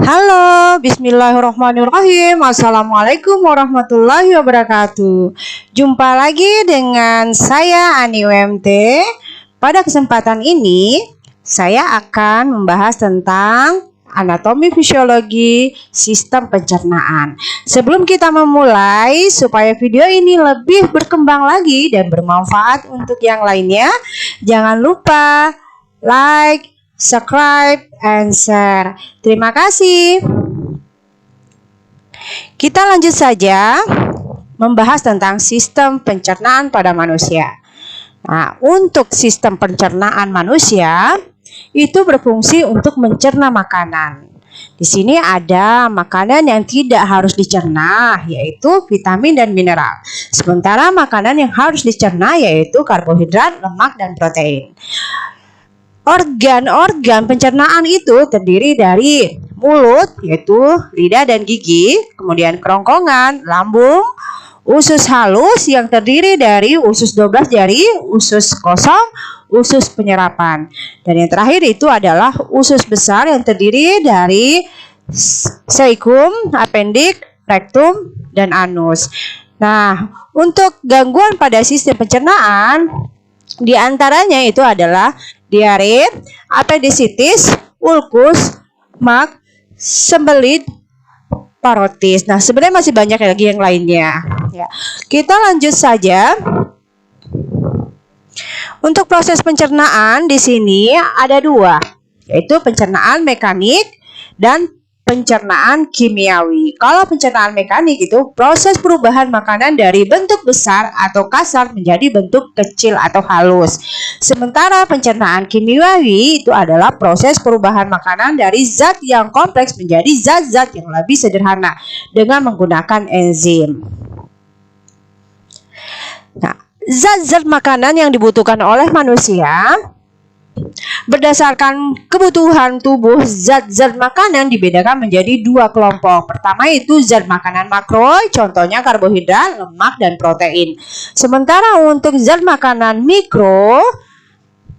Halo, bismillahirrahmanirrahim. Assalamualaikum warahmatullahi wabarakatuh. Jumpa lagi dengan saya Ani UMT. Pada kesempatan ini, saya akan membahas tentang anatomi fisiologi sistem pencernaan. Sebelum kita memulai, supaya video ini lebih berkembang lagi dan bermanfaat untuk yang lainnya, jangan lupa like, subscribe, and share. Terima kasih. Kita lanjut saja membahas tentang sistem pencernaan pada manusia. Nah, untuk sistem pencernaan manusia itu berfungsi untuk mencerna makanan. Di sini ada makanan yang tidak harus dicerna, yaitu vitamin dan mineral. Sementara makanan yang harus dicerna yaitu karbohidrat, lemak, dan protein. Organ-organ pencernaan itu terdiri dari mulut, yaitu lidah dan gigi, kemudian kerongkongan, lambung, usus halus yang terdiri dari usus 12 jari, usus kosong, usus penyerapan. Dan yang terakhir itu adalah usus besar yang terdiri dari cecum, appendix, rectum, dan anus. Nah, untuk gangguan pada sistem pencernaan, di antaranya itu adalah diare, appendicitis, ulkus, mak, sembelit, parotis. Nah, sebenarnya masih banyak lagi yang lainnya. Ya, kita lanjut saja. Untuk proses pencernaan di sini ada dua, yaitu pencernaan mekanik dan pencernaan kimiawi. Kalau pencernaan mekanik itu proses perubahan makanan dari bentuk besar atau kasar menjadi bentuk kecil atau halus. Sementara pencernaan kimiawi itu adalah proses perubahan makanan dari zat yang kompleks menjadi zat-zat yang lebih sederhana dengan menggunakan enzim. Nah, zat-zat makanan yang dibutuhkan oleh manusia berdasarkan kebutuhan tubuh, zat-zat makanan dibedakan menjadi dua kelompok. Pertama itu zat makanan makro, contohnya karbohidrat, lemak, dan protein. Sementara untuk zat makanan mikro,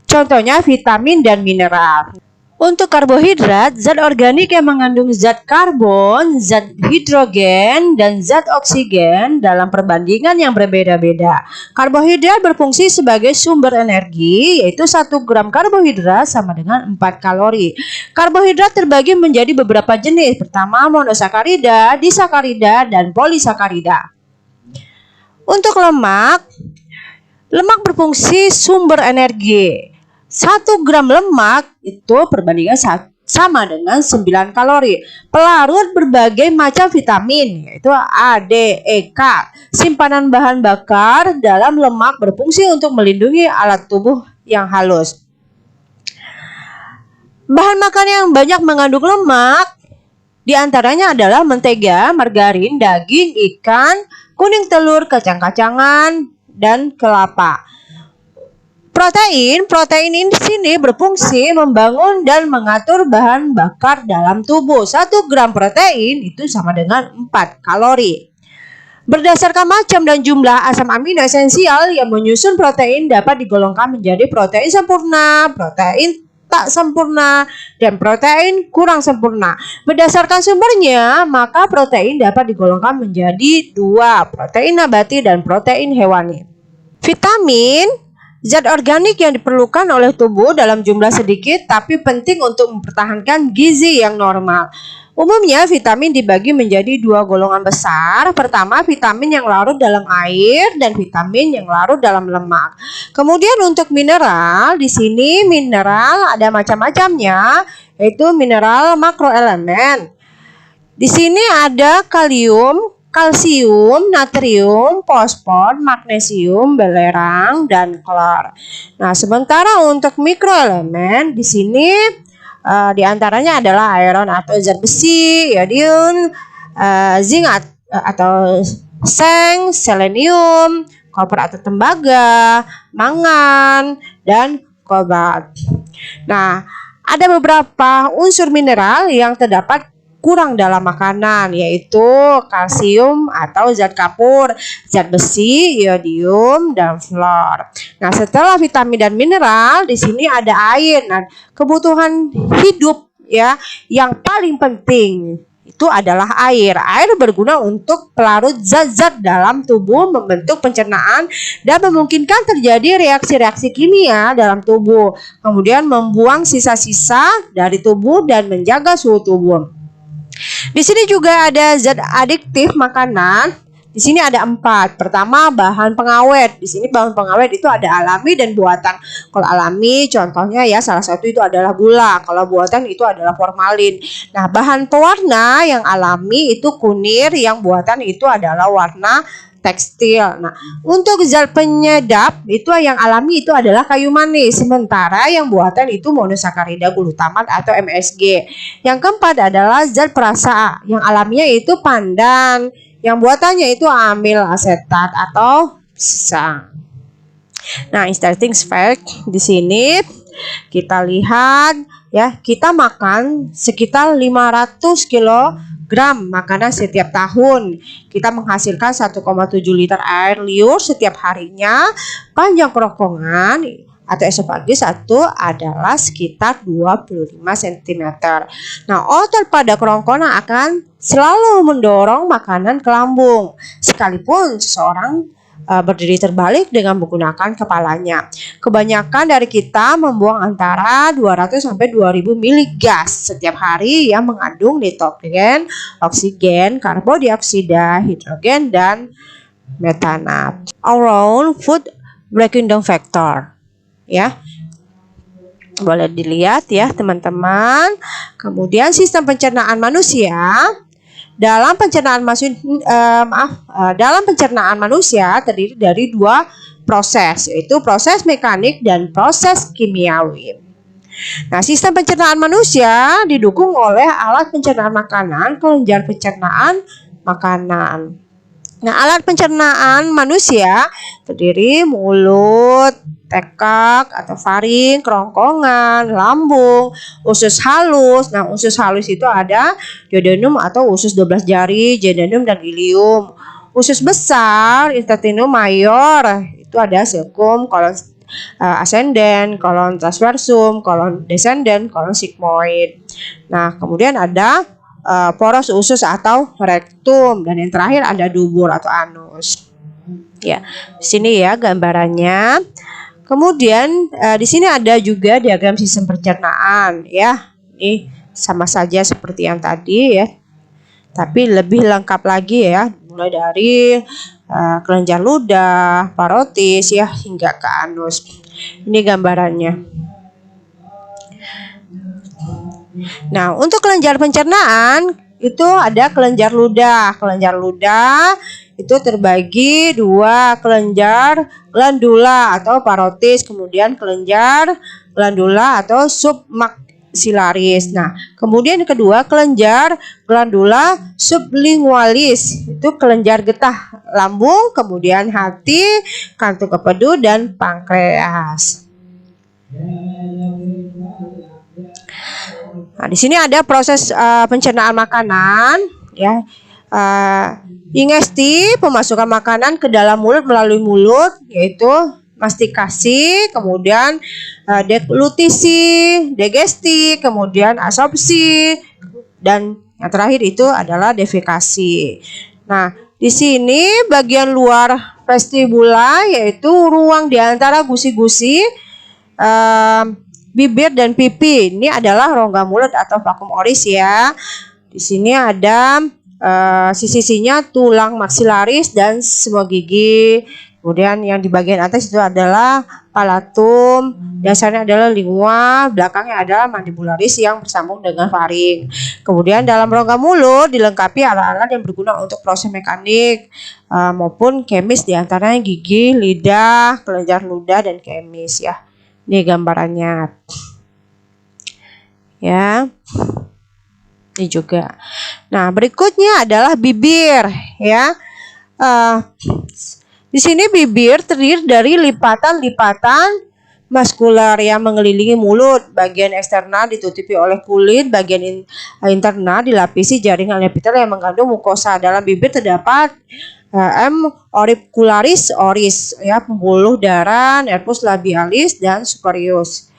contohnya vitamin dan mineral. Untuk karbohidrat, zat organik yang mengandung zat karbon, zat hidrogen, dan zat oksigen dalam perbandingan yang berbeda-beda. Karbohidrat berfungsi sebagai sumber energi, yaitu 1 gram karbohidrat sama dengan 4 kalori. Karbohidrat terbagi menjadi beberapa jenis. Pertama, monosakarida, disakarida, dan polisakarida. Untuk lemak berfungsi sumber energi. 1 gram lemak itu perbandingan sama dengan 9 kalori. Pelarut berbagai macam vitamin, yaitu A, D, E, K. Simpanan bahan bakar dalam lemak berfungsi untuk melindungi alat tubuh yang halus. Bahan makan yang banyak mengandung lemak diantaranya adalah mentega, margarin, daging, ikan, kuning telur, kacang-kacangan, dan kelapa. Protein ini di sini berfungsi membangun dan mengatur bahan bakar dalam tubuh. 1 gram protein itu sama dengan 4 kalori. Berdasarkan macam dan jumlah asam amino esensial yang menyusun protein dapat digolongkan menjadi protein sempurna, protein tak sempurna, dan protein kurang sempurna. Berdasarkan sumbernya, maka protein dapat digolongkan menjadi 2, protein nabati dan protein hewani. Vitamin, zat organik yang diperlukan oleh tubuh dalam jumlah sedikit tapi penting untuk mempertahankan gizi yang normal. Umumnya vitamin dibagi menjadi 2 golongan besar. Pertama, vitamin yang larut dalam air dan vitamin yang larut dalam lemak. Kemudian untuk mineral, di sini mineral ada macam-macamnya, yaitu mineral makroelemen. Di sini ada kalium, kalsium, natrium, fosfor, magnesium, belerang, dan klor. Nah, sementara untuk mikroelemen di sini diantaranya adalah iron atau zat besi, iodium, zinc atau seng, selenium, koper atau tembaga, mangan, dan kobalt. Nah, ada beberapa unsur mineral yang terdapat kurang dalam makanan, yaitu kalsium atau zat kapur, zat besi, iodium, dan fluor. Nah, setelah vitamin dan mineral, di sini ada air. Nah, kebutuhan hidup ya, yang paling penting itu adalah air. Air berguna untuk pelarut zat-zat dalam tubuh, membentuk pencernaan, dan memungkinkan terjadi reaksi-reaksi kimia dalam tubuh. Kemudian membuang sisa-sisa dari tubuh dan menjaga suhu tubuh. Di sini juga ada zat adiktif makanan. Di sini ada 4. Pertama, bahan pengawet. Di sini bahan pengawet itu ada alami dan buatan. Kalau alami contohnya ya salah satu itu adalah gula. Kalau buatan itu adalah formalin. Nah, bahan pewarna yang alami itu kunir, yang buatan itu adalah warna tekstil. Nah, untuk zat penyedap itu yang alami itu adalah kayu manis, sementara yang buatan itu monosakarida glutamat atau MSG. Yang keempat adalah zat perasa. Yang alaminya itu pandan. Yang buatannya itu amil asetat atau pisang. Nah, interesting fact di sini kita lihat ya, kita makan sekitar 500 kilogram makanan setiap tahun. Kita menghasilkan 1,7 liter air liur setiap harinya. Panjang kerongkongan atau esophagus itu adalah sekitar 25 cm. Nah, otot pada kerongkongan akan selalu mendorong makanan ke lambung, sekalipun seseorang berdiri terbalik dengan menggunakan kepalanya. Kebanyakan dari kita membuang antara 200 sampai 2000 mili gas setiap hari yang mengandung nitrogen, oksigen, karbodioksida, hidrogen, dan metana. Around food breaking down factor. Ya, boleh dilihat ya teman-teman. Kemudian sistem pencernaan manusia. Dalam pencernaan manusia terdiri dari 2 proses, yaitu proses mekanik dan proses kimiawi. Nah, sistem pencernaan manusia didukung oleh alat pencernaan makanan, kelenjar pencernaan makanan. Nah, alat pencernaan manusia terdiri mulut, tekak atau faring, kerongkongan, lambung, usus halus. Nah, usus halus itu ada duodenum atau usus 12 jari, jejunum, dan ilium. Usus besar, intestinum mayor, itu ada cecum, kolon ascendens, kolon transversum, kolon descendens, kolon sigmoid. Nah, kemudian ada poros usus atau rektum, dan yang terakhir ada dubur atau anus. Ya, di sini ya gambarannya. Kemudian di sini ada juga diagram sistem pencernaan ya. Ini sama saja seperti yang tadi ya, tapi lebih lengkap lagi ya, mulai dari kelenjar ludah, parotis ya hingga ke anus. Ini gambarannya. Nah, untuk kelenjar pencernaan itu ada kelenjar ludah. Kelenjar ludah itu terbagi 2, kelenjar glandula atau parotis, kemudian kelenjar glandula atau submaxillaris. Nah, kemudian yang kedua kelenjar glandula sublingualis, itu kelenjar getah lambung, kemudian hati, kantung kempedu, dan pankreas. Nah, di sini ada proses pencernaan makanan ya. Ingesti, pemasukan makanan ke dalam mulut melalui mulut, yaitu mastikasi, kemudian deglutisi, digesti, kemudian absorpsi, dan yang terakhir itu adalah defekasi. Nah, di sini bagian luar vestibula, yaitu ruang di antara gusi-gusi, bibir dan pipi. Ini adalah rongga mulut atau vakum oris ya. Di sini ada sisi-sisinya tulang maksilaris dan semua gigi. Kemudian yang di bagian atas itu adalah palatum, dasarnya adalah lingua, belakangnya adalah mandibularis yang bersambung dengan faring. Kemudian dalam rongga mulut dilengkapi alat-alat yang berguna untuk proses mekanik maupun kemis, diantaranya gigi, lidah, kelenjar ludah, dan kemis ya. Ini gambarannya ya. Ini juga. Nah, berikutnya adalah bibir ya. Di sini bibir terdiri dari lipatan-lipatan maskular yang mengelilingi mulut. Bagian eksternal ditutupi oleh kulit, bagian internal dilapisi jaringan epitel yang mengandung mukosa. Dalam bibir terdapat auricularis oris ya, pembuluh darah, nervus labialis dan superius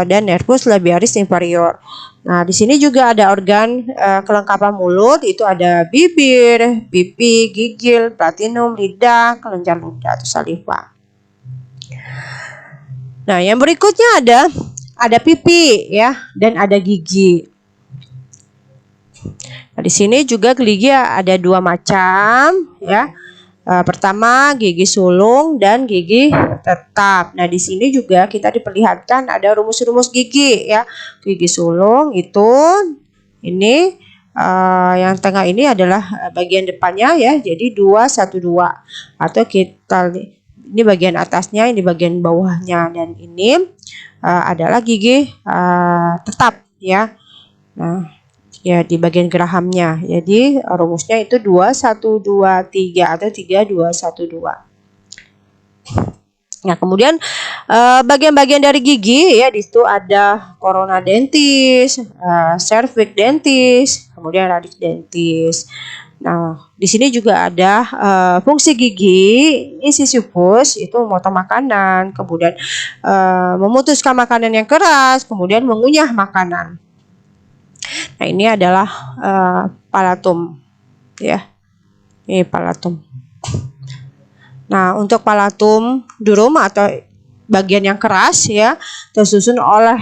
dan nervus labialis inferior. Nah, di sini juga ada organ kelengkapan mulut, itu ada bibir, pipi, gigil, platinum, lidah, kelenjar ludah atau saliva. Nah, yang berikutnya ada pipi ya dan ada gigi. Nah, di sini juga gigi ada dua macam ya. Pertama gigi sulung dan gigi tetap. Nah, di sini juga kita diperlihatkan ada rumus-rumus gigi ya. Gigi sulung itu ini yang tengah ini adalah bagian depannya ya. Jadi 212 atau kita ini bagian atasnya, ini bagian bawahnya dan ini adalah gigi tetap ya. Nah, ya di bagian gerahamnya. Jadi rumusnya itu 2123 atau 3212. Nah, kemudian bagian-bagian dari gigi ya di situ ada corona dentis, cervix dentis, kemudian radix dentis. Nah, di sini juga ada fungsi gigi incisivus itu memotong makanan, kemudian memutuskan makanan yang keras, kemudian mengunyah makanan. Nah, ini adalah palatum ya. Ini palatum. Nah, untuk palatum durum atau bagian yang keras ya tersusun oleh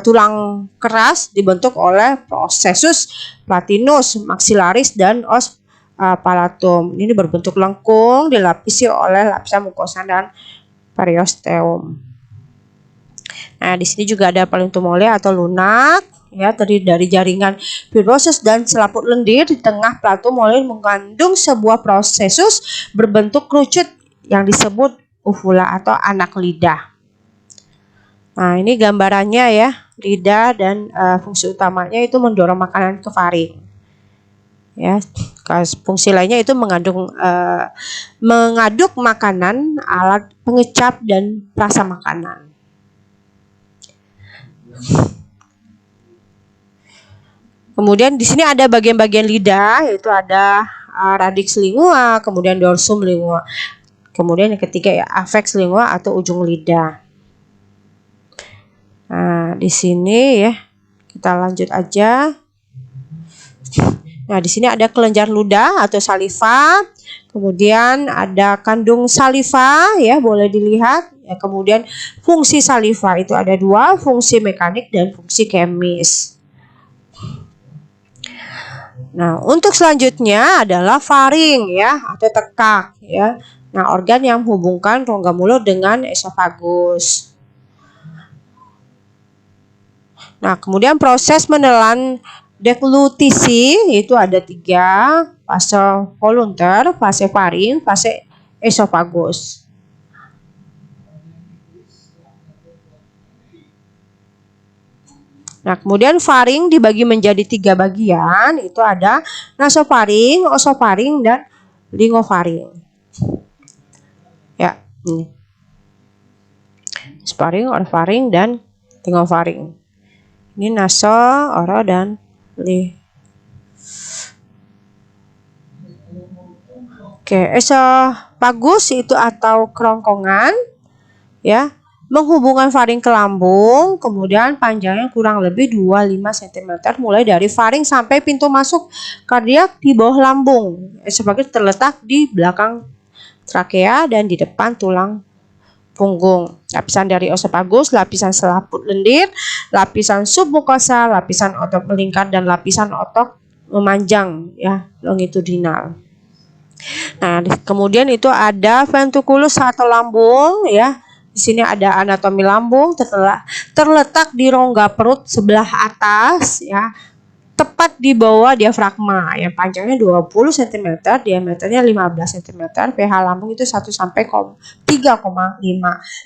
tulang keras dibentuk oleh processus platinus, maxillaris dan os palatum. Ini berbentuk lengkung dilapisi oleh lapisan mukosa dan periosteum. Nah, di sini juga ada palatum mole atau lunak ya, terdiri dari jaringan fibrosis dan selaput lendir. Di tengah palatum mole mengandung sebuah processus berbentuk kerucut yang disebut uvula atau anak lidah. Nah, ini gambarannya ya, lidah dan fungsi utamanya itu mendorong makanan ke faring. Ya, fungsi lainnya itu mengaduk makanan, alat pengecap dan rasa makanan. Kemudian di sini ada bagian-bagian lidah, yaitu ada radix lingua, kemudian dorsum lingua. Kemudian yang ketiga ya apex lingua atau ujung lidah. Nah, di sini ya kita lanjut aja. Nah, di sini ada kelenjar ludah atau saliva. Kemudian ada kandung saliva ya, boleh dilihat. Ya, kemudian fungsi saliva itu ada dua, fungsi mekanik dan fungsi kemis. Nah, untuk selanjutnya adalah faring ya atau tekak ya. Nah, organ yang menghubungkan rongga mulut dengan esofagus. Nah, kemudian proses menelan deglutisi itu ada 3, fase volunter, fase faring, fase esofagus. Nah, kemudian faring dibagi menjadi 3 bagian, itu ada nasofaring, osofaring, dan lingofaring. Ya, ini. Nasofaring, orofaring, dan lingofaring. Ini naso, oro, dan li. Oke, esofagus itu atau kerongkongan, ya, menghubungkan faring ke lambung, kemudian panjangnya kurang lebih 25 cm mulai dari faring sampai pintu masuk kardiak di bawah lambung. Esofagus terletak di belakang trakea dan di depan tulang punggung. Lapisan dari esofagus, lapisan selaput lendir, lapisan submukosa, lapisan otot melingkar, dan lapisan otot memanjang ya, longitudinal. Nah, kemudian itu ada ventriculus atau lambung ya. Di sini ada anatomi lambung terletak di rongga perut sebelah atas ya, tepat di bawah diafragma yang panjangnya 20 cm, diameternya 15 cm. pH lambung itu 1 sampai 3,5.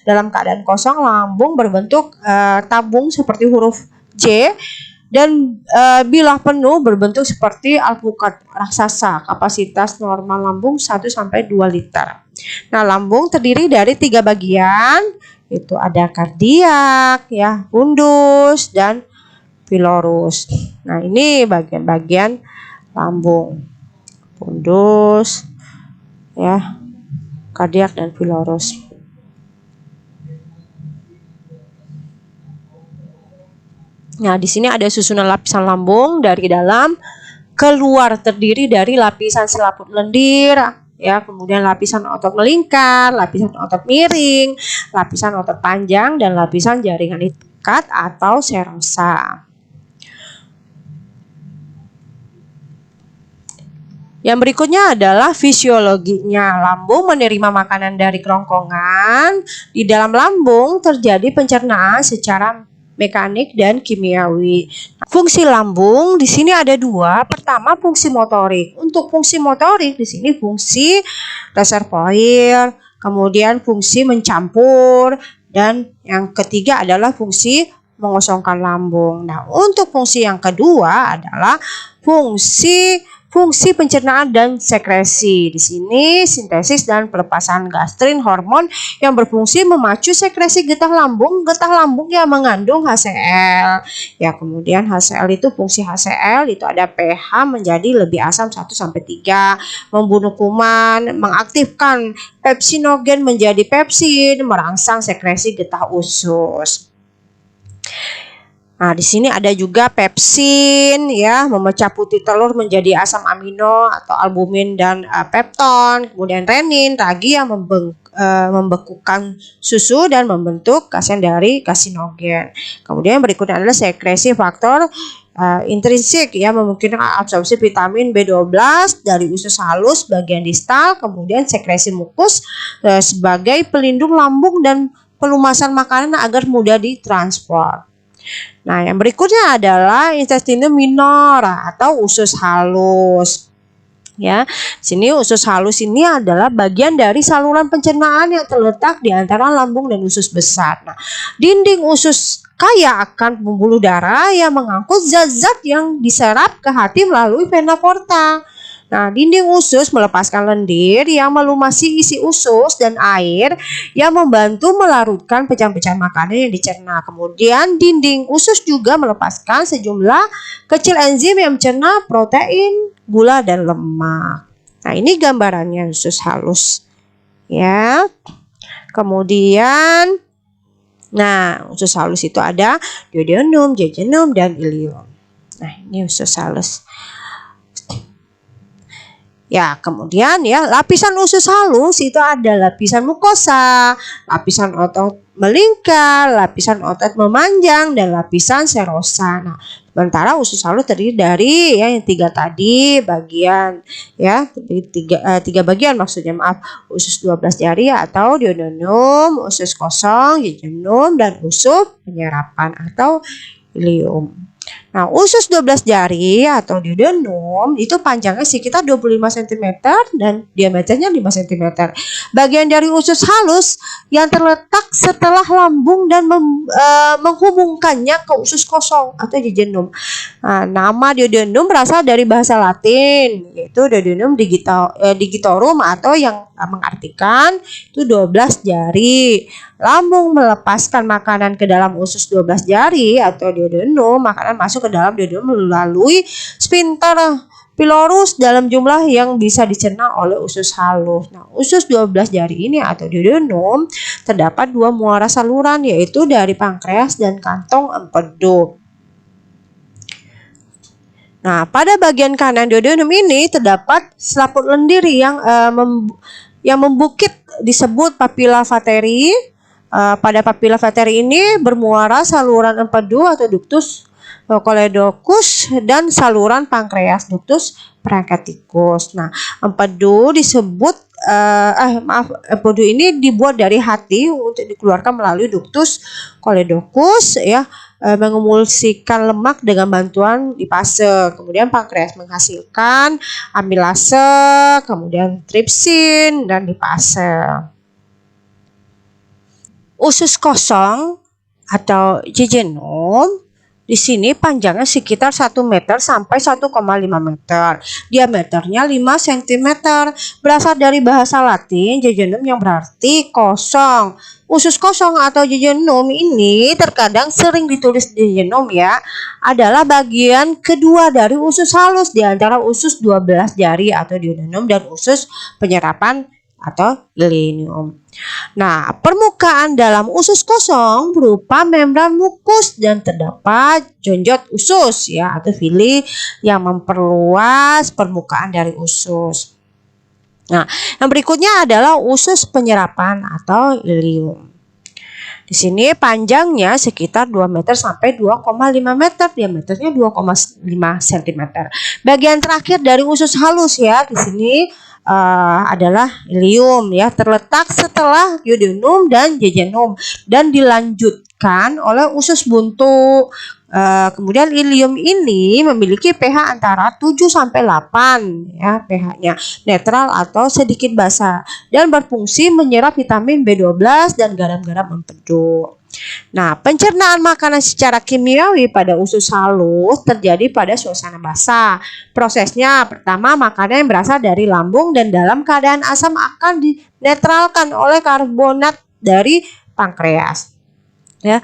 Dalam keadaan kosong lambung berbentuk tabung seperti huruf J dan bila penuh berbentuk seperti alpukat raksasa. Kapasitas normal lambung 1 sampai 2 liter. Nah, lambung terdiri dari 3 bagian, itu ada kardiak ya, fundus, dan pilorus. Nah, ini bagian-bagian lambung. Fundus ya, kardiak, dan pilorus. Nah, di sini ada susunan lapisan lambung dari dalam keluar, terdiri dari lapisan selaput lendir, ya, kemudian lapisan otot melingkar, lapisan otot miring, lapisan otot panjang, dan lapisan jaringan ikat atau serosa. Yang berikutnya adalah fisiologinya. Lambung menerima makanan dari kerongkongan. Di dalam lambung terjadi pencernaan secara mekanik dan kimiawi. Fungsi lambung di sini ada dua. Pertama, fungsi motorik. Untuk fungsi motorik di sini fungsi reservoir, kemudian fungsi mencampur, dan yang ketiga adalah fungsi mengosongkan lambung. Nah, untuk fungsi yang kedua adalah fungsi pencernaan dan sekresi. Di sini sintesis dan pelepasan gastrin, hormon yang berfungsi memacu sekresi getah lambung yang mengandung HCl. Ya, kemudian HCl itu fungsi HCl itu ada pH menjadi lebih asam 1-3, membunuh kuman, mengaktifkan pepsinogen menjadi pepsin, merangsang sekresi getah usus. Nah, di sini ada juga pepsin, ya, memecah putih telur menjadi asam amino atau albumin dan pepton. Kemudian renin, ragi yang membekukan susu dan membentuk kasian dari kasinogen. Kemudian berikutnya adalah sekresi faktor intrinsik, ya, memungkinkan absorpsi vitamin B12 dari usus halus bagian distal. Kemudian sekresi mukus sebagai pelindung lambung dan pelumasan makanan agar mudah ditransport. Nah, yang berikutnya adalah intestine minor atau usus halus. Ya, sini usus halus ini adalah bagian dari saluran pencernaan yang terletak di antara lambung dan usus besar. Nah, dinding usus kaya akan pembuluh darah yang mengangkut zat-zat yang diserap ke hati melalui vena porta. Nah, dinding usus melepaskan lendir yang melumasi isi usus dan air yang membantu melarutkan pecahan-pecahan makanan yang dicerna. Kemudian dinding usus juga melepaskan sejumlah kecil enzim yang mencerna protein, gula, dan lemak. Nah, ini gambarannya usus halus, ya. Kemudian, nah, usus halus itu ada duodenum, jejunum, dan ileum. Nah, ini usus halus. Ya, kemudian, ya, lapisan usus halus itu ada lapisan mukosa, lapisan otot melingkar, lapisan otot memanjang, dan lapisan serosa. Nah, sementara usus halus terdiri dari, ya, yang tiga tadi bagian, ya, tiga bagian maksudnya, maaf, usus 12 jari atau duodenum, usus kosong, jejunum, dan usus penyerapan atau ileum. Nah, usus 12 jari atau duodenum itu panjangnya sekitar 25 cm dan diameternya 5 cm. Bagian dari usus halus yang terletak setelah lambung dan menghubungkannya ke usus kosong atau jejunum. Nah, nama duodenum berasal dari bahasa Latin, yaitu duodenum digitorum atau yang mengartikan itu 12 jari. Lambung melepaskan makanan ke dalam usus 12 jari atau duodenum, makanan masuk ke dalam duodenum melalui sphincter pylorus dalam jumlah yang bisa dicerna oleh usus halus. Nah, usus 12 jari ini atau duodenum terdapat dua muara saluran, yaitu dari pankreas dan kantong empedu. Nah, pada bagian kanan duodenum ini terdapat selaput lendir yang membukit disebut papilla vateri. Pada papilla vateri ini bermuara saluran empedu atau ductus choledochus dan saluran pankreas ductus pancreaticus. Nah, empedu disebut empedu ini dibuat dari hati untuk dikeluarkan melalui ductus choledochus, ya, mengemulsikan lemak dengan bantuan lipase. Kemudian pankreas menghasilkan amilase, kemudian tripsin dan lipase. Usus kosong atau jejunum di sini panjangnya sekitar 1 meter sampai 1,5 meter. Diameternya 5 cm. Berasal dari bahasa Latin jejunum yang berarti kosong. Usus kosong atau jejunum ini terkadang sering ditulis jejunum, ya, adalah bagian kedua dari usus halus di antara usus 12 jari atau duodenum dan usus penyerapan atau ileum. Nah, permukaan dalam usus kosong berupa membran mukus dan terdapat jonjot usus ya atau villi yang memperluas permukaan dari usus. Nah, yang berikutnya adalah usus penyerapan atau ileum. Di sini panjangnya sekitar 2 meter sampai 2,5 meter, diameternya 2,5 cm. Bagian terakhir dari usus halus ya, di sini adalah ileum ya, terletak setelah duodenum dan jejunum dan dilanjutkan oleh usus buntu. Kemudian ileum ini memiliki pH antara 7 sampai 8 ya, pH-nya netral atau sedikit basa dan berfungsi menyerap vitamin B12 dan garam-garam empedu. Nah, pencernaan makanan secara kimiawi pada usus halus terjadi pada suasana basah. Prosesnya pertama, makanan yang berasal dari lambung dan dalam keadaan asam akan dinetralkan oleh karbonat dari pankreas. Ya,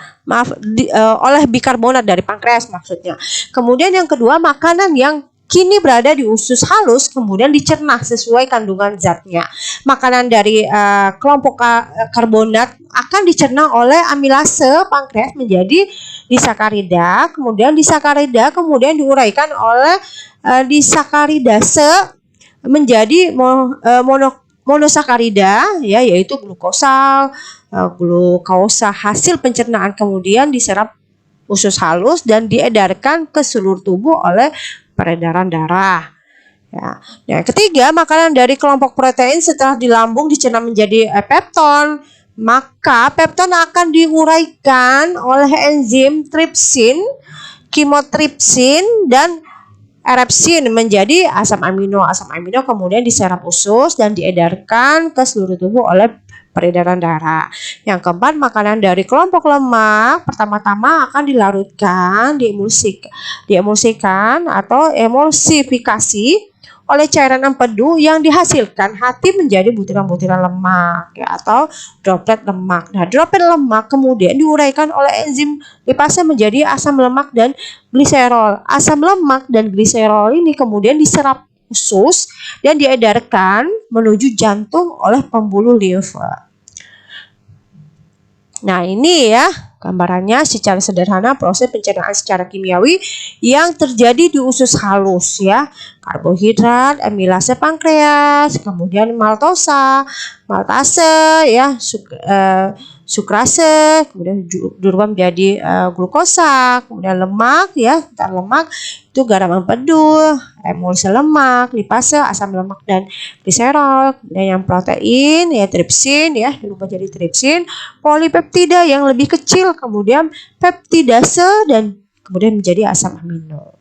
oleh bikarbonat dari pankreas maksudnya. Kemudian yang kedua, makanan yang kini berada di usus halus kemudian dicerna sesuai kandungan zatnya. Makanan dari kelompok karbonat akan dicerna oleh amilase pankreas menjadi disakarida, kemudian disakarida kemudian diuraikan oleh disakaridase menjadi monosakarida ya, yaitu glukosa hasil pencernaan kemudian diserap usus halus dan diedarkan ke seluruh tubuh oleh peredaran darah. Ya. Yang ketiga, makanan dari kelompok protein setelah di lambung dicerna menjadi pepton, maka pepton akan diuraikan oleh enzim tripsin, kimotripsin dan erepsin menjadi asam amino. Asam amino kemudian diserap usus dan diedarkan ke seluruh tubuh oleh peredaran darah. Yang keempat, makanan dari kelompok lemak pertama-tama akan dilarutkan, diemulsikan atau emulsifikasi oleh cairan empedu yang dihasilkan hati menjadi butiran-butiran lemak ya, atau droplet lemak. Nah, droplet lemak kemudian diuraikan oleh enzim lipase menjadi asam lemak dan gliserol. Asam lemak dan gliserol ini kemudian diserap usus dan diedarkan menuju jantung oleh pembuluh limfa. Nah, ini ya gambarannya secara sederhana proses pencernaan secara kimiawi yang terjadi di usus halus ya. Karbohidrat, amilase pankreas, kemudian maltose ya, sukrase, kemudian berubah menjadi glukosa, kemudian lemak ya, lemak itu garam empedu, emulsi lemak, lipase, asam lemak dan gliserol. Dan yang protein ya tripsin ya, berubah jadi tripsin, polipeptida yang lebih kecil, kemudian peptidase dan kemudian menjadi asam amino.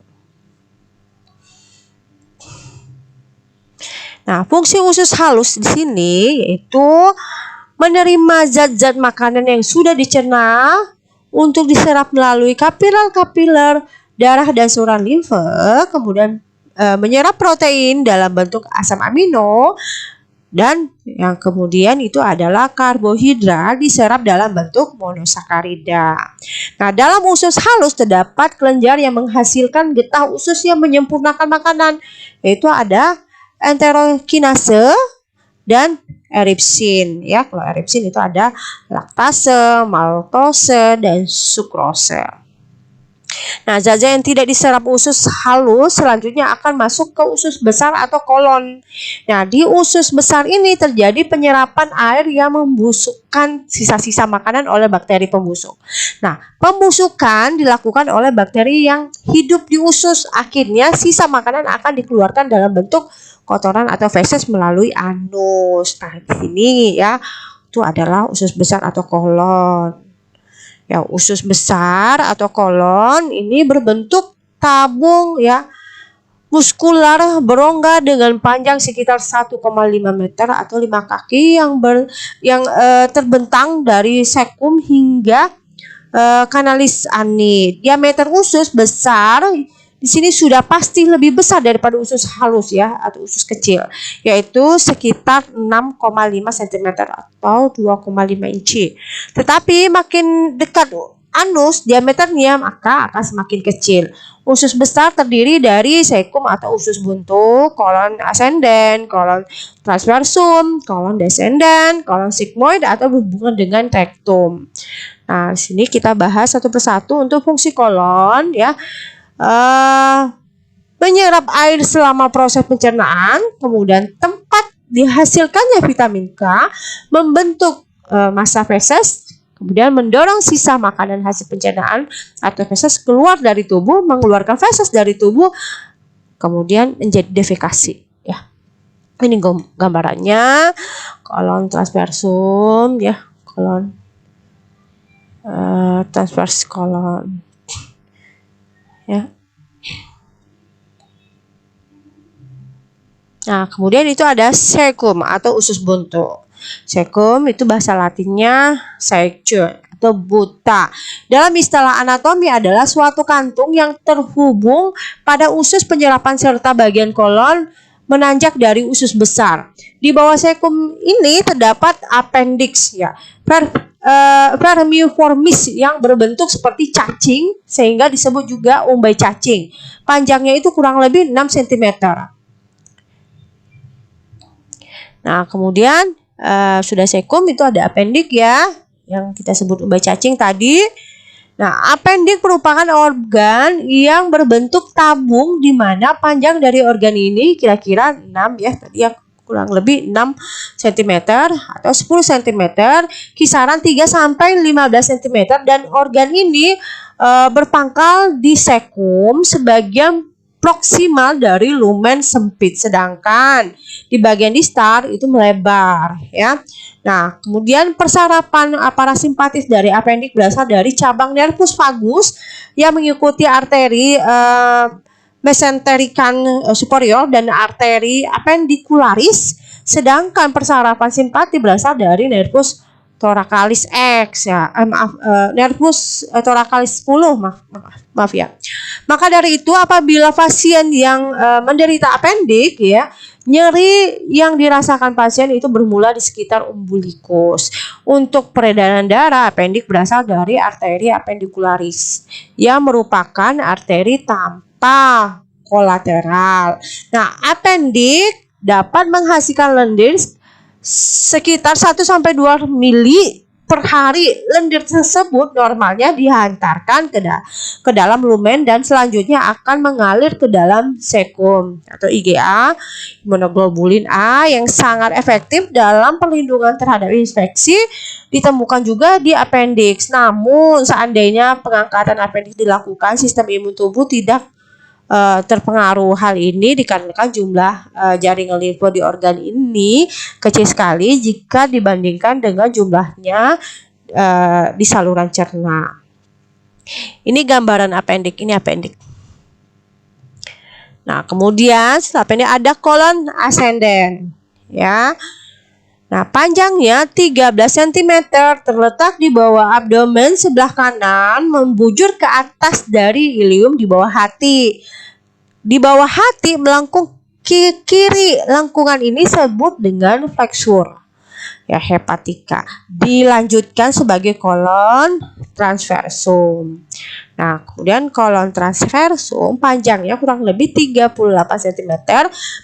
Nah, fungsi usus halus di sini yaitu menerima zat-zat makanan yang sudah dicerna untuk diserap melalui kapiler-kapiler darah dan saluran limfa, kemudian menyerap protein dalam bentuk asam amino, dan yang kemudian itu adalah karbohidrat diserap dalam bentuk monosakarida. Nah, dalam usus halus terdapat kelenjar yang menghasilkan getah usus yang menyempurnakan makanan, yaitu ada enterokinase dan eripsin ya. Kalau eripsin itu ada laktase, maltose dan sukrose. Nah, zat-zat yang tidak diserap usus halus selanjutnya akan masuk ke usus besar atau kolon. Nah, di usus besar ini terjadi penyerapan air yang membusukkan sisa-sisa makanan oleh bakteri pembusuk. Nah, pembusukan dilakukan oleh bakteri yang hidup di usus. Akhirnya sisa makanan akan dikeluarkan dalam bentuk kotoran atau feses melalui anus. Nah, di sini ya itu adalah usus besar atau kolon. Ya, usus besar atau kolon ini berbentuk tabung ya, muskular berongga dengan panjang sekitar 1,5 meter atau 5 kaki yang terbentang dari sekum hingga kanalis ani. Diameter usus besar di sini sudah pasti lebih besar daripada usus halus ya atau usus kecil, yaitu sekitar 6,5 cm atau 2,5 inci. Tetapi makin dekat anus diameternya maka akan semakin kecil. Usus besar terdiri dari sekum atau usus buntu, kolon ascendens, kolon transversum, kolon descendens, kolon sigmoid atau berhubungan dengan rektum. Nah, di sini kita bahas satu persatu untuk fungsi kolon ya. Menyerap air selama proses pencernaan, kemudian tempat dihasilkannya vitamin K, membentuk massa feses, kemudian mendorong sisa makanan hasil pencernaan atau feses keluar dari tubuh, mengeluarkan feses dari tubuh, kemudian menjadi defekasi. Ya, ini gambarannya kolon transversum, ya, kolon transvers kolon, ya. Nah, kemudian itu ada cecum atau usus buntu. Cecum itu bahasa Latinnya cecum atau buta. Dalam istilah anatomi adalah suatu kantung yang terhubung pada usus penyerapan serta bagian kolon menanjak dari usus besar. Di bawah cecum ini terdapat appendix ya, vermiformis yang berbentuk seperti cacing sehingga disebut juga umbai cacing. Panjangnya itu kurang lebih 6 cm. Nah, kemudian sudah cecum itu ada appendix ya, yang kita sebut umbai cacing tadi. Nah, appendix merupakan organ yang berbentuk tabung di mana panjang dari organ ini kira-kira 6 ya, tadi yang kurang lebih 6 cm atau 10 cm, kisaran 3 sampai 15 cm, dan organ ini berpangkal di cecum sebagian proksimal dari lumen sempit, sedangkan di bagian distal itu melebar ya. Nah, kemudian persarapan parasimpatis dari appendix berasal dari cabang nervus vagus yang mengikuti arteri mesenterican superior dan arteri appendicularis, sedangkan persarapan simpati berasal dari nervus thoracalis X ya, nervus thoracalis 10, maaf ya. Maka dari itu apabila pasien yang menderita appendix ya, nyeri yang dirasakan pasien itu bermula di sekitar umbilikus. Untuk peredaran darah, appendix berasal dari arteri appendicularis yang merupakan arteri tanpa kolateral. Nah, appendix dapat menghasilkan lendir sekitar 1-2 mili per hari. Lendir tersebut normalnya dihantarkan ke dalam lumen dan selanjutnya akan mengalir ke dalam cecum atau IgA, imunoglobulin A, yang sangat efektif dalam perlindungan terhadap infeksi, ditemukan juga di appendix. Namun seandainya pengangkatan appendix dilakukan, sistem imun tubuh tidak terpengaruh. Hal ini dikarenakan jumlah jaringan limfa di organ ini kecil sekali jika dibandingkan dengan jumlahnya di saluran cerna. Ini gambaran appendix, ini appendix. Nah, kemudian setelah appendix ada kolon ascendens ya. Nah, panjangnya 13 cm, terletak di bawah abdomen sebelah kanan, membujur ke atas dari ilium di bawah hati. Di bawah hati melengkung ke kiri. Lengkungan ini disebut dengan flexure ya, hepatica. Dilanjutkan sebagai kolon transversum. Nah, kemudian kolon transversum panjangnya kurang lebih 38 cm,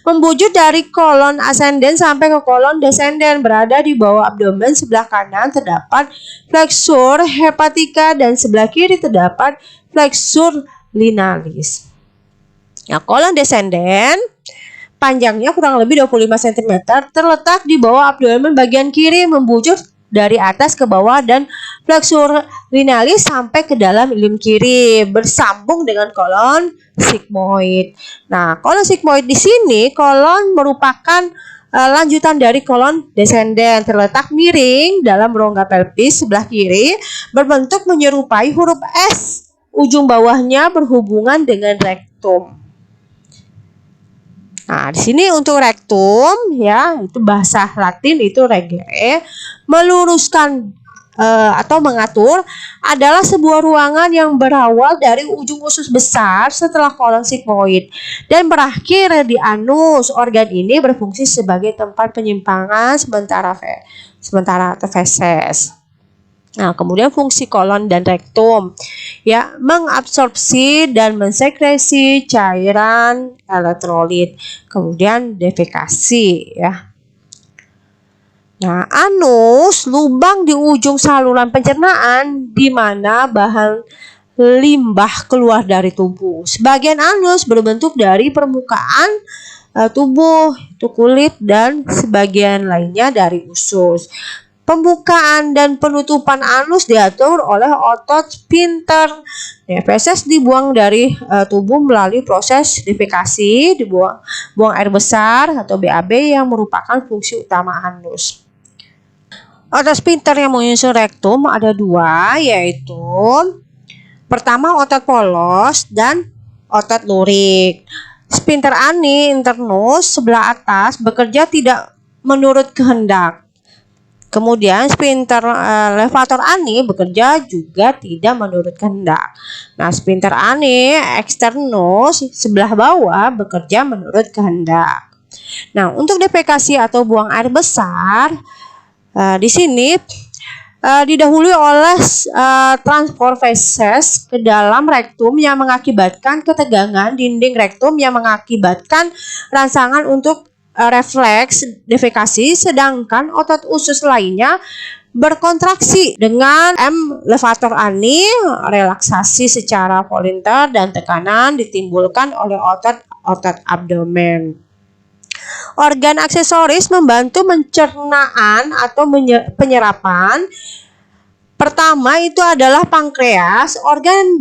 membujur dari kolon ascendens sampai ke kolon descendens. Berada di bawah abdomen sebelah kanan terdapat flexure hepatica dan sebelah kiri terdapat flexure linalis. Nah, kolon descendens panjangnya kurang lebih 25 cm, terletak di bawah abdomen bagian kiri, membujur dari atas ke bawah dan flexure linalis sampai ke dalam ilium kiri, bersambung dengan kolon sigmoid. Nah, kolon sigmoid di sini kolon merupakan lanjutan dari kolon descendens, terletak miring dalam rongga pelvis sebelah kiri, berbentuk menyerupai huruf S. Ujung bawahnya berhubungan dengan rektum. Nah, di sini untuk rektum ya, itu bahasa Latin itu regere, meluruskan atau mengatur, adalah sebuah ruangan yang berawal dari ujung usus besar setelah kolon sigmoid dan berakhir di anus. Organ ini berfungsi sebagai tempat penyimpangan sementara feses. Nah, kemudian fungsi kolon dan rektum, ya, mengabsorpsi dan mensekresi cairan elektrolit. Kemudian defekasi, ya. Nah, anus, lubang di ujung saluran pencernaan di mana bahan limbah keluar dari tubuh. Sebagian anus berbentuk dari permukaan tubuh, itu kulit, dan sebagian lainnya dari usus. Pembukaan dan penutupan anus diatur oleh otot sphincter. Feses dibuang dari tubuh melalui proses defekasi, buang air besar atau BAB yang merupakan fungsi utama anus. Otot sphincter yang menyusun rektum ada dua, yaitu pertama otot polos dan otot lurik. Sphincter ani internus sebelah atas bekerja tidak menurut kehendak. Kemudian sphincter levator ani bekerja juga tidak menurut kehendak. Nah, sphincter ani externus sebelah bawah bekerja menurut kehendak. Nah, untuk defekasi atau buang air besar, di sini didahului oleh transport feses ke dalam rektum yang mengakibatkan ketegangan dinding rektum yang mengakibatkan rangsangan untuk refleks defekasi, sedangkan otot usus lainnya berkontraksi dengan M levator ani, relaksasi secara volunter dan tekanan ditimbulkan oleh otot abdomen. Organ aksesoris membantu pencernaan atau penyerapan. Pertama itu adalah pankreas, organ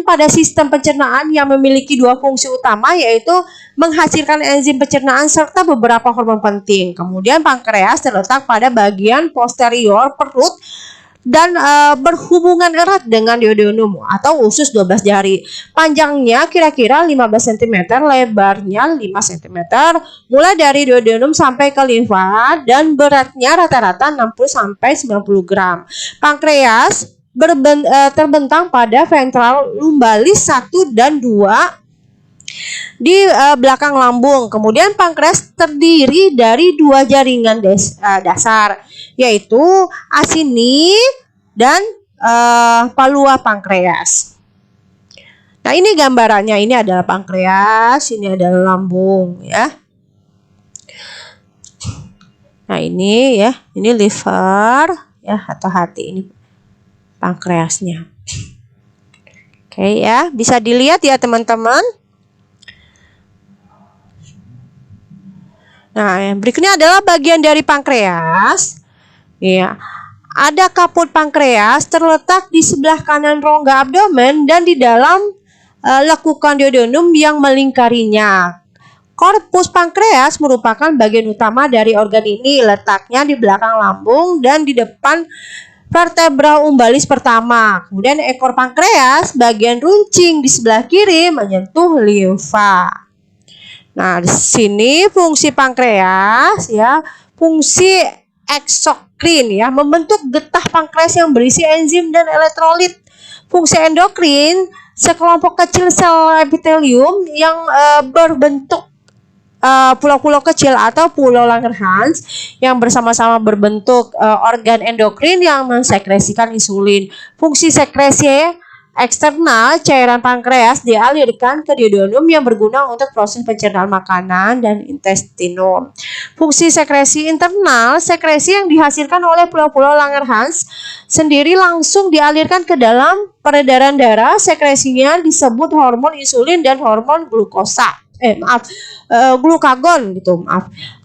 pada sistem pencernaan yang memiliki dua fungsi utama, yaitu menghasilkan enzim pencernaan serta beberapa hormon penting. Kemudian pankreas terletak pada bagian posterior perut dan berhubungan erat dengan duodenum atau usus 12 jari. Panjangnya kira-kira 15 cm, lebarnya 5 cm, mulai dari duodenum sampai ke limfa, dan beratnya rata-rata 60 sampai 90 gram. Pankreas terbentang pada ventral lumbalis 1 dan 2 di belakang lambung. Kemudian pankreas terdiri dari dua jaringan dasar, yaitu asini dan palua pankreas. Nah, ini gambarannya, ini adalah pankreas, ini adalah lambung, ya. Nah, ini ya, ini liver, ya, atau hati, ini pankreasnya. Oke, ya, bisa dilihat ya teman-teman. Nah, yang berikutnya adalah bagian dari pankreas. Ya, ada kaput pankreas terletak di sebelah kanan rongga abdomen dan di dalam lekukan duodenum yang melingkarinya. Korpus pankreas merupakan bagian utama dari organ ini, letaknya di belakang lambung dan di depan vertebra umbalis pertama. Kemudian ekor pankreas bagian runcing di sebelah kiri menyentuh limfa. Nah, di sini fungsi pankreas, ya, fungsi eksokrin, ya, membentuk getah pankreas yang berisi enzim dan elektrolit. Fungsi endokrin, sekelompok kecil sel epitelium yang berbentuk pulau-pulau kecil atau pulau Langerhans yang bersama-sama berbentuk organ endokrin yang mensekresikan insulin. Fungsi sekresi eksternal, cairan pankreas dialirkan ke duodenum yang berguna untuk proses pencernaan makanan dan intestinum. Fungsi sekresi internal, sekresi yang dihasilkan oleh pulau-pulau Langerhans sendiri langsung dialirkan ke dalam peredaran darah. Sekresinya disebut hormon insulin dan hormon glukagon gitu,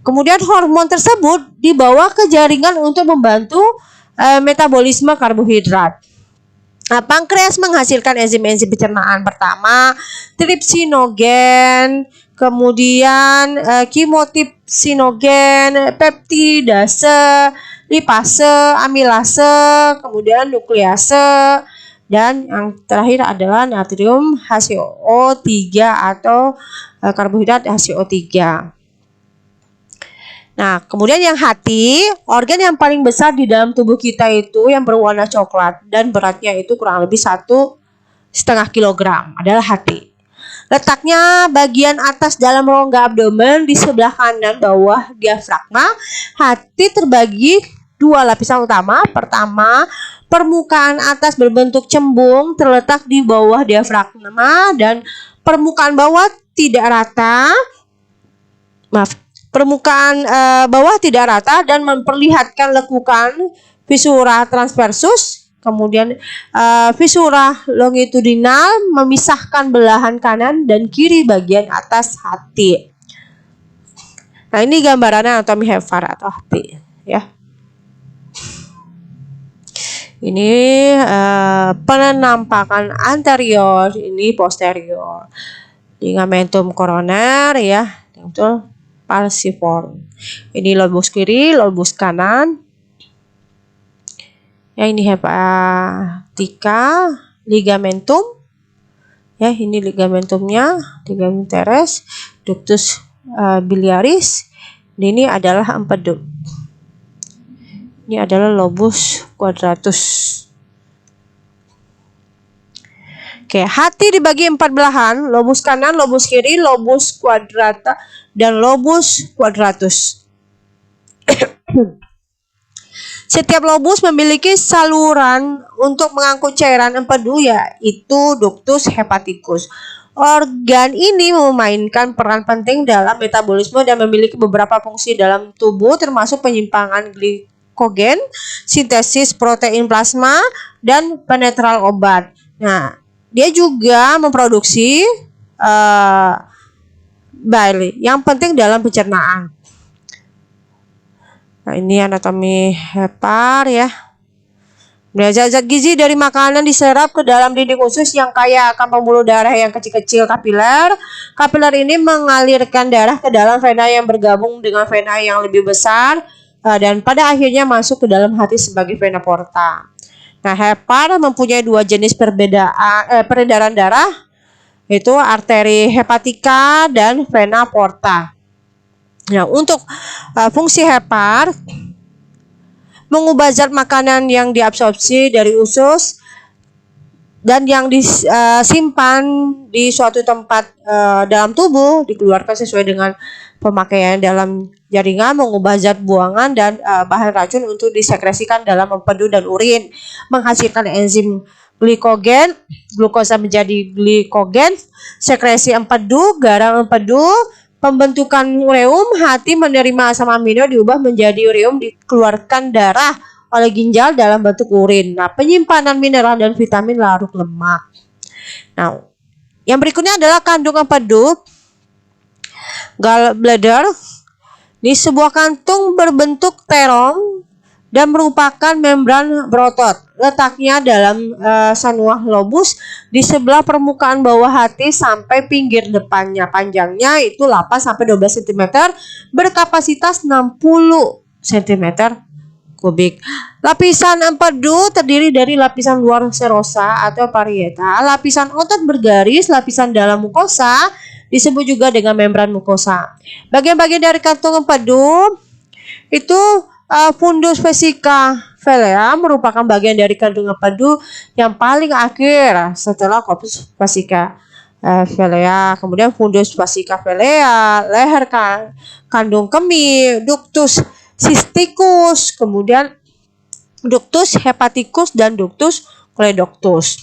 Kemudian hormon tersebut dibawa ke jaringan untuk membantu metabolisme karbohidrat. Nah, pankreas menghasilkan enzim-enzim pencernaan. Pertama, tripsinogen, kemudian kimotipsinogen, peptidase, lipase, amilase, kemudian nuklease, dan yang terakhir adalah natrium HCO3 atau karbohidrat HCO3. Nah, kemudian yang hati, organ yang paling besar di dalam tubuh kita itu yang berwarna coklat dan beratnya itu kurang lebih 1,5 kilogram adalah hati. Letaknya bagian atas dalam rongga abdomen di sebelah kanan bawah diafragma. Hati terbagi dua lapisan utama. Pertama, permukaan atas berbentuk cembung terletak di bawah diafragma dan permukaan bawah tidak rata. Permukaan bawah tidak rata dan memperlihatkan lekukan visura transversus. Kemudian visura longitudinal memisahkan belahan kanan dan kiri bagian atas hati. Nah, ini gambarannya anatomi Hepar atau hati ya. Ini penampakan anterior, ini posterior. Ligamentum koroner ya, betul, falciform. Ini lobus kiri, lobus kanan. Ya, ini hepatika, ligamentum. Ya, ini ligamentumnya, ligamentum teres, ductus biliaris. Ini adalah empedu. Ini adalah lobus quadratus. Oke, hati dibagi 4 belahan, lobus kanan, lobus kiri, lobus quadrata, dan lobus quadratus. Setiap lobus memiliki saluran untuk mengangkut cairan empedu, yaitu ductus hepaticus. Organ ini memainkan peran penting dalam metabolisme dan memiliki beberapa fungsi dalam tubuh, termasuk penyimpangan glikogen, sintesis protein plasma, dan penetral obat. Nah, dia juga memproduksi bile yang penting dalam pencernaan. Nah, ini anatomi hepar ya. Zat-zat gizi dari makanan diserap ke dalam dinding usus yang kaya akan pembuluh darah yang kecil-kecil, kapiler. Kapiler ini mengalirkan darah ke dalam vena yang bergabung dengan vena yang lebih besar dan pada akhirnya masuk ke dalam hati sebagai vena porta. Nah, hepar mempunyai dua jenis peredaran darah, yaitu arteri hepatika dan vena porta. Nah, untuk fungsi hepar mengubah zat makanan yang diabsorpsi dari usus dan yang disimpan di suatu tempat dalam tubuh dikeluarkan sesuai dengan pemakaian dalam jaringan, mengubah zat buangan dan bahan racun untuk disekresikan dalam empedu dan urin, menghasilkan enzim glikogen, glukosa menjadi glikogen, sekresi empedu, garam empedu, pembentukan ureum, hati menerima asam amino diubah menjadi ureum, dikeluarkan darah oleh ginjal dalam bentuk urin. Nah, penyimpanan mineral dan vitamin larut lemak. Nah, yang berikutnya adalah kandung empedu, gallbladder. Ini sebuah kantung berbentuk terong dan merupakan membran berotot. Letaknya dalam sanuah lobus di sebelah permukaan bawah hati sampai pinggir depannya. Panjangnya itu 8-12 cm, berkapasitas 60 cm kubik. Lapisan empedu terdiri dari lapisan luar serosa atau parieta, lapisan otot bergaris, lapisan dalam mukosa, disebut juga dengan membran mukosa. Bagian-bagian dari kantung empedu itu fundus vesica velea merupakan bagian dari kandung empedu yang paling akhir setelah corpus vesica velea. Kemudian fundus vesica velea, leher kandung kemih, ductus cysticus, kemudian ductus hepaticus dan ductus coledoctus.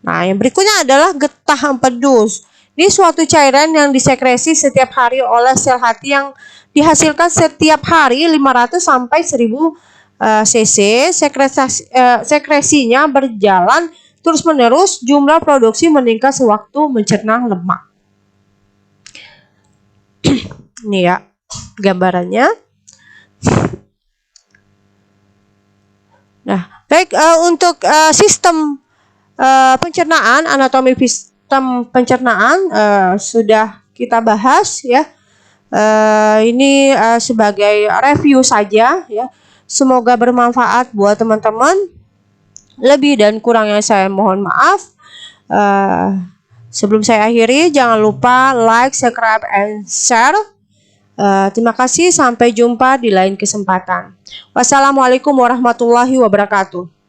Nah, yang berikutnya adalah getah empedus. Ini suatu cairan yang disekresi setiap hari oleh sel hati yang dihasilkan setiap hari 500 sampai 1000 cc. Sekresinya berjalan terus-menerus, jumlah produksi meningkat sewaktu mencerna lemak. Ini ya gambarannya. Nah, baik, untuk sistem pencernaan, anatomi sistem pencernaan sudah kita bahas ya. Ini sebagai review saja ya. Semoga bermanfaat buat teman-teman. Lebih dan kurangnya saya mohon maaf. Sebelum saya akhiri, jangan lupa like, subscribe, and share. Terima kasih, sampai jumpa di lain kesempatan. Wassalamualaikum warahmatullahi wabarakatuh.